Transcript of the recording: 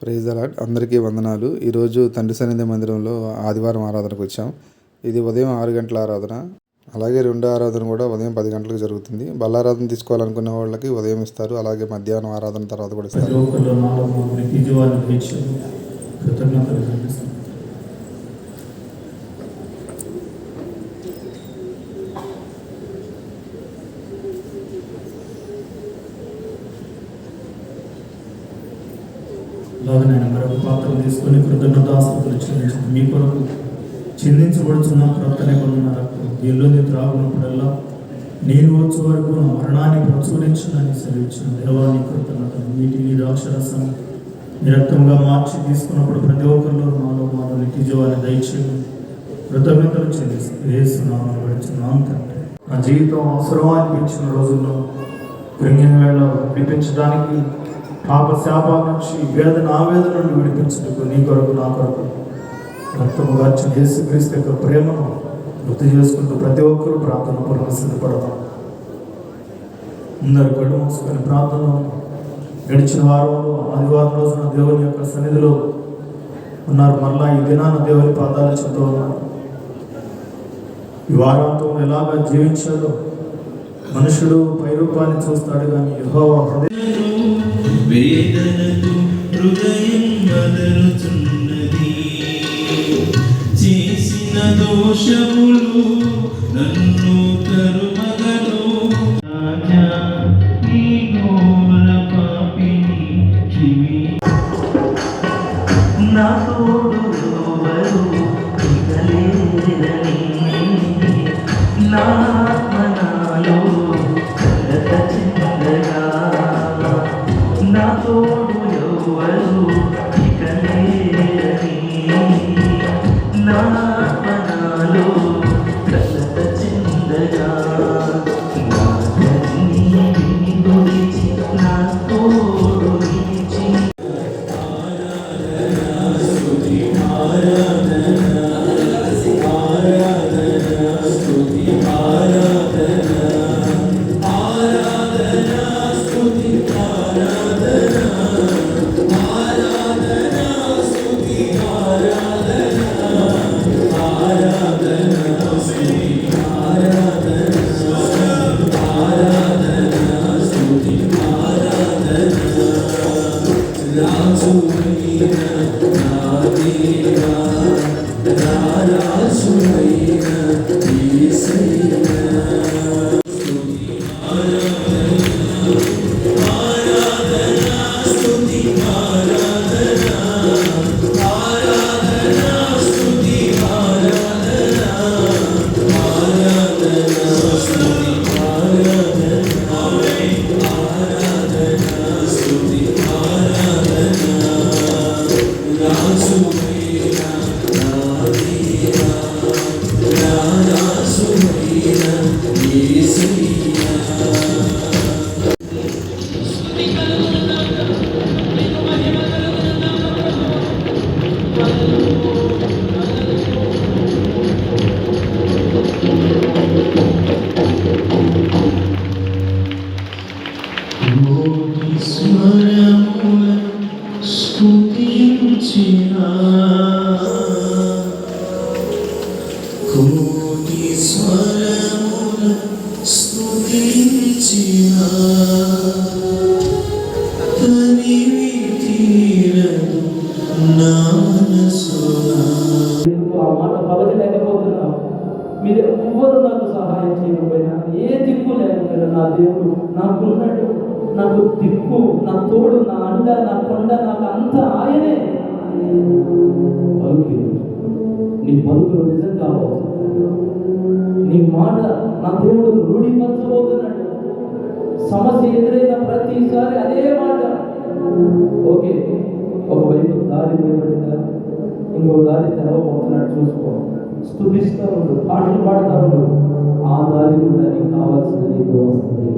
Praise the lord. అందరికీ వందనాలు. ఈరోజు తండ్రి సన్నిధి మందిరంలో ఆదివారం ఆరాధనకు వచ్చాం. ఇది ఉదయం 6 గంటల ఆరాధన. అలాగే రెండో ఆరాధన కూడా ఉదయం 10 గంటలకు జరుగుతుంది. బల్లారాధన తీసుకోవాలనుకునే వాళ్ళకి ఉదయం ఇస్తారు. అలాగే మధ్యాహ్నం ఆరాధన తర్వాత కూడా ఇస్తారు. అలాగే నేను మరొక పాత్రను తీసుకొని కృతజ్ఞతాస్తుతులు చెల్లించింది. మీ కొరకు చెల్లించబడుతున్న క్రొత్త నిబంధన రక్తం దీనిలోని త్రాగునప్పుడల్లా నేను వచ్చే వరకు నా మరణాన్ని ప్రచురించునని సెలవిచ్చిన దేవాన్ని కృతజ్ఞతలు. నీటిని ద్రాక్షరసం మీ రక్తంగా మార్చి తీసుకున్నప్పుడు ప్రతి ఒక్కరిలో మాలో నిత్య జీవాన్ని దయచేయమని కృతజ్ఞతలు చెల్లిస్తాను. ఏసునామమున వేడుచున్నాను తండ్రి. నా జీవితం అవసరం అనిపించిన రోజుల్లో కృంగిన వేళ విడిపించడానికి పాప శాపాల నుంచి వేదన ఆవేదన నుండి విడిపించుటకు నీ కొరకు నా కొరకు రక్తము గార్చిన యేసుక్రీస్తు యొక్క ప్రేమను గుర్తు చేసుకుంటూ ప్రతి ఒక్కరూ ప్రార్థన పూర్వక సిద్ధపడతాం. అందరు కళ్ళు మూసుకొని ప్రార్థన. గడిచిన వారంలో ఆదివారం రోజున దేవుని యొక్క సన్నిధిలో ఉన్నారు. మరలా ఈ దినాన దేవుని పాదాలు చెందుతూ ఉన్నారు. ఈ వారాంతం ఎలాగా జీవించాలో మనుషుడు పై రూపాన్ని చూస్తాడు, కానీ యెహోవా వేదనకు హృదయం వదలుచున్నది. చేసిన దోషములు నన్ను కరుమగను. ఈ ఘోర పాపిని క్షమి. నా తోడు ఎవరు ఇక లేరని నా ఆత్మ నాలో కలత చెందగా. నా తోడు ఎవరు ఇక లేరని నా ఆత్మ నాలో కలత చెందగా. నా కన్నీటిని తుడిచి నా తోడు నిలిచి. మీరు ఎవ్వరు నాకు సహాయం చేయకపోయినా, ఏ దిక్కు లేకపోయినా నా దేవుడు నాకున్నాడు. నాకు దిక్కు, నా తోడు, నా అండ, నా కొండ, నాకు అంతా ఆయనే. పలుకు నీ పలుకులు నిజం కావచ్చు. నీ మాట నా దేవుడు రూఢిపరచబోతున్నాడు. సమస్య ఎదురైన ప్రతిసారి అదే మాట. ఓకే, ఒకవైపు దారి వేయబడిందా, ఇంకో దారి తెరవబోతున్నాడు, చూసుకో. స్తుతిస్తూ ఉండు, పాటలు పాడుతూ ఉండు. ఆ దారి కూడా నీకు కావాల్సిన నీకు వస్తుంది.